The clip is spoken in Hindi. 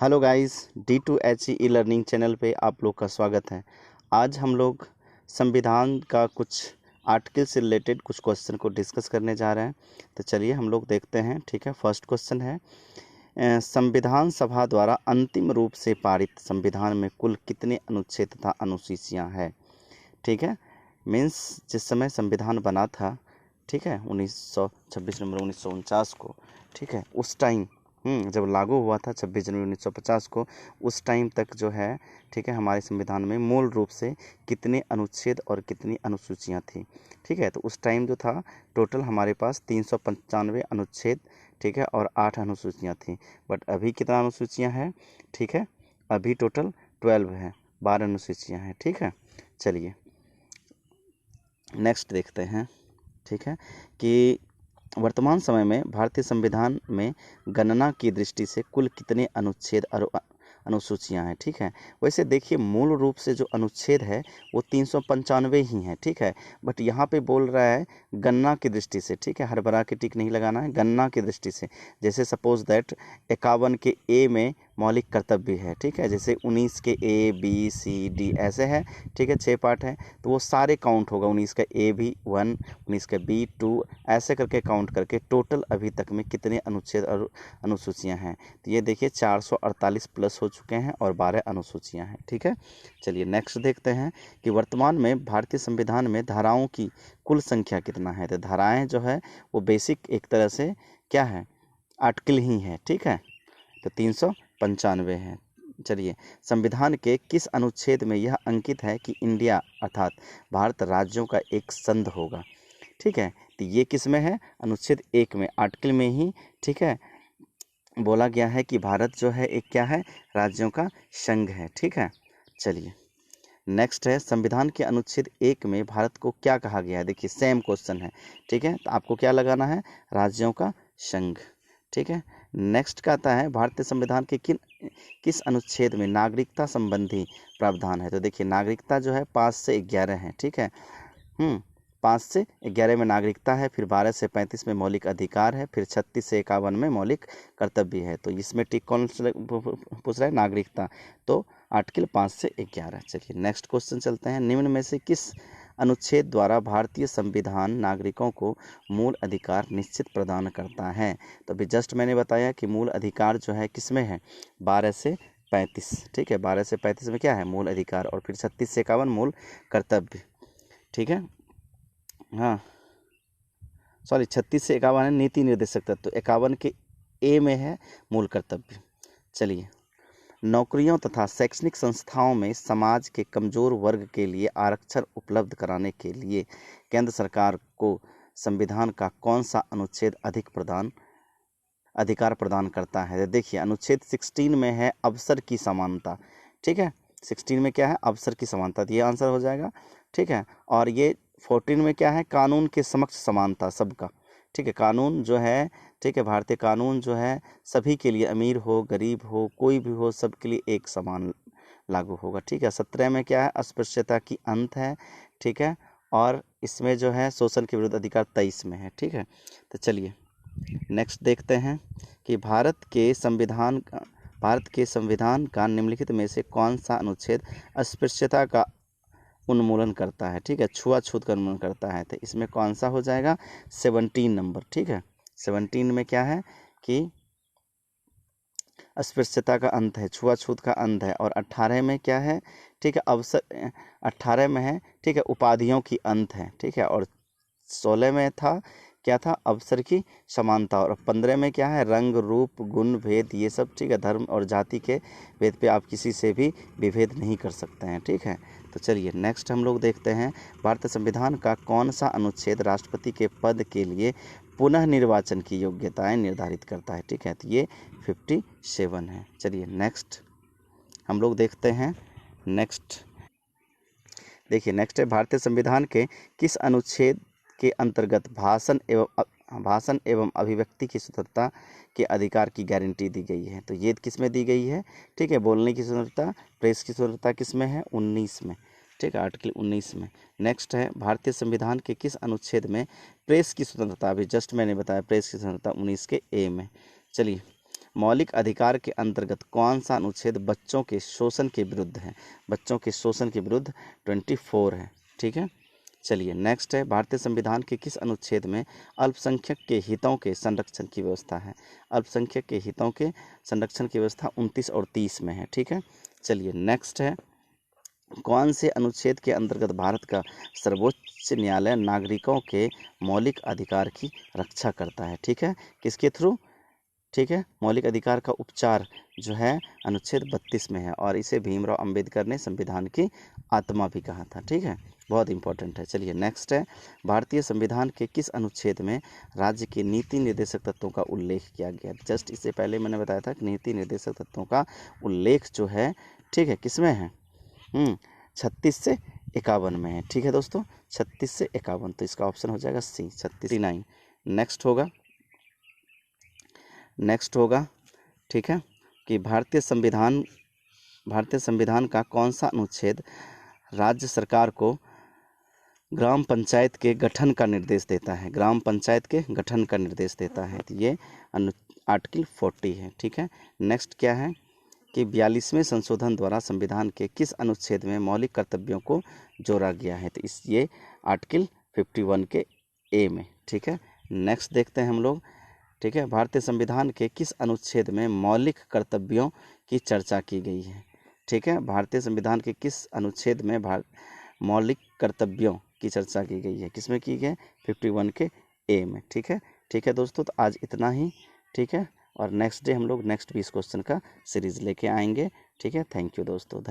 Hello guys, D2HE e learning channel पे आप लोग का स्वागत है। आज हम लोग संविधान का कुछ आर्टिकल से रिलेटेड कुछ क्वेश्चन को डिस्कस करने जा रहे हैं। तो चलिए हम लोग देखते हैं। ठीक है, फर्स्ट क्वेश्चन है, संविधान सभा द्वारा अंतिम रूप से पारित संविधान में कुल कितने अनुच्छेद तथा अनुसूचियाँ हैं। ठीक है, मीन्स जिस समय संविधान बना था, ठीक है, 26 नवंबर 1949 को, ठीक है, उस टाइम जब लागू हुआ था 26 जनवरी 1950 को, उस टाइम तक जो है, ठीक है, हमारे संविधान में मूल रूप से कितने अनुच्छेद और कितनी अनुसूचियाँ थी। ठीक है, तो उस टाइम जो था टोटल हमारे पास 395 अनुच्छेद, ठीक है, और 8 अनुसूचियाँ थी। बट अभी कितना अनुसूचियाँ हैं? ठीक है, अभी टोटल 12 है, 12 अनुसूचियाँ हैं। ठीक है, चलिए नेक्स्ट देखते हैं। ठीक है, कि वर्तमान समय में भारतीय संविधान में गणना की दृष्टि से कुल कितने अनुच्छेद और अनुसूचियाँ हैं। ठीक है, वैसे देखिए मूल रूप से जो अनुच्छेद है वो 395 ही हैं। ठीक है, बट यहाँ पे बोल रहा है गणना की दृष्टि से। ठीक है, हर बरा के टिक नहीं लगाना है, गणना की दृष्टि से। जैसे सपोज दैट 51 के ए में मौलिक कर्तव्य है। ठीक है, जैसे 19 के A B C D ऐसे है। ठीक है, 6 पार्ट है, तो वो सारे काउंट होगा। 19 का A भी 1, 19 का B 2, ऐसे करके काउंट करके टोटल अभी तक में कितने अनुच्छेद और अनुसूचियाँ हैं। तो ये देखिए 448 प्लस हो चुके हैं और 12 अनुसूचियाँ हैं। ठीक है, चलिए नेक्स्ट देखते हैं कि वर्तमान में भारतीय संविधान में धाराओं की कुल संख्या कितना है। तो धाराएं जो है वो बेसिक एक तरह से क्या है, आर्टिकल ही है। ठीक है, तो 395 है। चलिए, संविधान के किस अनुच्छेद में यह अंकित है कि इंडिया अर्थात भारत राज्यों का एक संघ होगा। ठीक है, तो ये किस में है? अनुच्छेद 1 में, आर्टिकल में ही, ठीक है, बोला गया है कि भारत जो है एक क्या है, राज्यों का संघ है। ठीक है, चलिए नेक्स्ट है, संविधान के अनुच्छेद 1 में भारत को क्या कहा गया है। देखिए सेम क्वेश्चन है। ठीक है, तो आपको क्या लगाना है, राज्यों का संघ। ठीक है, नेक्स्ट का आता है, भारतीय संविधान के किस अनुच्छेद में नागरिकता संबंधी प्रावधान है। तो देखिए नागरिकता जो है 5 से 11 है। ठीक है, 5 से 11 में नागरिकता है, फिर 12 से 35 में मौलिक अधिकार है, फिर 36 से 51 में मौलिक कर्तव्य है। तो इसमें टिक कौन पूछ रहा है, नागरिकता। तो आर्टिकल 5 से 11। चलिए नेक्स्ट क्वेश्चन चलते हैं, निम्न में से किस अनुच्छेद द्वारा भारतीय संविधान नागरिकों को मूल अधिकार निश्चित प्रदान करता है। तो अभी जस्ट मैंने बताया कि मूल अधिकार जो है किस में है, 12 से 35। ठीक है, 12 से 35 में क्या है, मूल अधिकार, और फिर 36 से 51 मूल कर्तव्य। ठीक है, हाँ सॉरी, 36 से 51 है नीति निर्देशक तत्व, 51 के ए में है मूल कर्तव्य। चलिए, नौकरियों तथा शैक्षणिक संस्थाओं में समाज के कमजोर वर्ग के लिए आरक्षण उपलब्ध कराने के लिए केंद्र सरकार को संविधान का कौन सा अनुच्छेद अधिकार प्रदान करता है। देखिए अनुच्छेद 16 में है अवसर की समानता। ठीक है, 16 में क्या है, अवसर की समानता, तो ये आंसर हो जाएगा। ठीक है, और ये 14 में क्या है, कानून के समक्ष समानता सबका। ठीक है, कानून जो है, ठीक है, भारतीय कानून जो है सभी के लिए, अमीर हो गरीब हो कोई भी हो, सबके लिए एक समान लागू होगा। ठीक है, 17 में क्या है, अस्पृश्यता की अंत है। ठीक है, और इसमें जो है शोषण के विरुद्ध अधिकार 23 में है। ठीक है, तो चलिए नेक्स्ट देखते हैं कि भारत के संविधान का निम्नलिखित में से कौन सा अनुच्छेद अस्पृश्यता का उन्मूलन करता है। ठीक है, छुआछूत का उन्मूलन करता है। तो इसमें कौन सा हो जाएगा, 17 नंबर। ठीक है, 17 में क्या है कि अस्पृश्यता का अंत है, छुआछूत का अंत है। और 18 में क्या है, ठीक है, 18 में है, ठीक है, उपाधियों की अंत है। ठीक है, और 16 में था क्या था, अवसर की समानता। और 15 में क्या है, रंग रूप गुण भेद ये सब। ठीक है, धर्म और जाति के भेद पे आप किसी से भी विभेद नहीं कर सकते हैं। ठीक है, तो चलिए नेक्स्ट हम लोग देखते हैं, भारतीय संविधान का कौन सा अनुच्छेद राष्ट्रपति के पद के लिए पुनः निर्वाचन की योग्यताएं निर्धारित करता है। ठीक है, तो ये 57 है। चलिए नेक्स्ट हम लोग देखते हैं। नेक्स्ट देखिए, नेक्स्ट है, भारतीय संविधान के किस अनुच्छेद के अंतर्गत भाषण एवं अभिव्यक्ति की स्वतंत्रता के अधिकार की गारंटी दी गई है। तो ये किस में दी गई है, ठीक है, बोलने की स्वतंत्रता, प्रेस की स्वतंत्रता किस में है, 19 में। ठीक है, आर्टिकल 19 में। नेक्स्ट है, भारतीय संविधान के किस अनुच्छेद में प्रेस की स्वतंत्रता, अभी जस्ट मैंने बताया प्रेस की स्वतंत्रता 19 के ए में। चलिए मौलिक अधिकार के अंतर्गत कौन सा अनुच्छेद बच्चों के शोषण के विरुद्ध है? बच्चों के शोषण के विरुद्ध 24 है। ठीक है, चलिए नेक्स्ट है, भारतीय संविधान के किस अनुच्छेद में अल्पसंख्यक के हितों के संरक्षण की व्यवस्था है? अल्पसंख्यक के हितों के संरक्षण की व्यवस्था 29 और 30 में है। ठीक है, चलिए नेक्स्ट है, कौन से अनुच्छेद के अंतर्गत भारत का सर्वोच्च न्यायालय नागरिकों के मौलिक अधिकार की रक्षा करता है? ठीक है, किसके थ्रू? ठीक है, मौलिक अधिकार का उपचार जो है अनुच्छेद 32 में है, और इसे भीमराव अंबेडकर ने संविधान की आत्मा भी कहा था। ठीक है, बहुत इंपॉर्टेंट है। चलिए नेक्स्ट है, भारतीय संविधान के किस अनुच्छेद में राज्य के नीति निर्देशक तत्वों का उल्लेख किया गया? जस्ट इससे पहले मैंने बताया था कि नीति निर्देशक तत्वों का उल्लेख जो है, ठीक है, किसमें है? 36 से 51 में है। ठीक है दोस्तों, 36 से 51, तो इसका ऑप्शन हो जाएगा सी, 39। नेक्स्ट होगा ठीक है, कि भारतीय संविधान का कौन सा अनुच्छेद राज्य सरकार को ग्राम पंचायत के गठन का निर्देश देता है? ग्राम पंचायत के गठन का निर्देश देता है, तो ये आर्टिकल 40 है। ठीक है, नेक्स्ट क्या है कि 42वें संशोधन द्वारा संविधान के किस अनुच्छेद में मौलिक कर्तव्यों को जोड़ा गया है? तो ये आर्टिकल 51 के ए में। ठीक है, नेक्स्ट देखते हैं हम लोग। ठीक है, भारतीय संविधान के किस अनुच्छेद में मौलिक कर्तव्यों की चर्चा की गई है? ठीक है, भारतीय संविधान के किस अनुच्छेद में मौलिक कर्तव्यों की चर्चा की गई है? किसमें की गई? 51 के ए में। ठीक है दोस्तों, तो आज इतना ही। ठीक है, और नेक्स्ट डे हम लोग नेक्स्ट 20 क्वेश्चन का सीरीज लेके आएंगे। ठीक है, थैंक यू दोस्तों, धन्यवाद।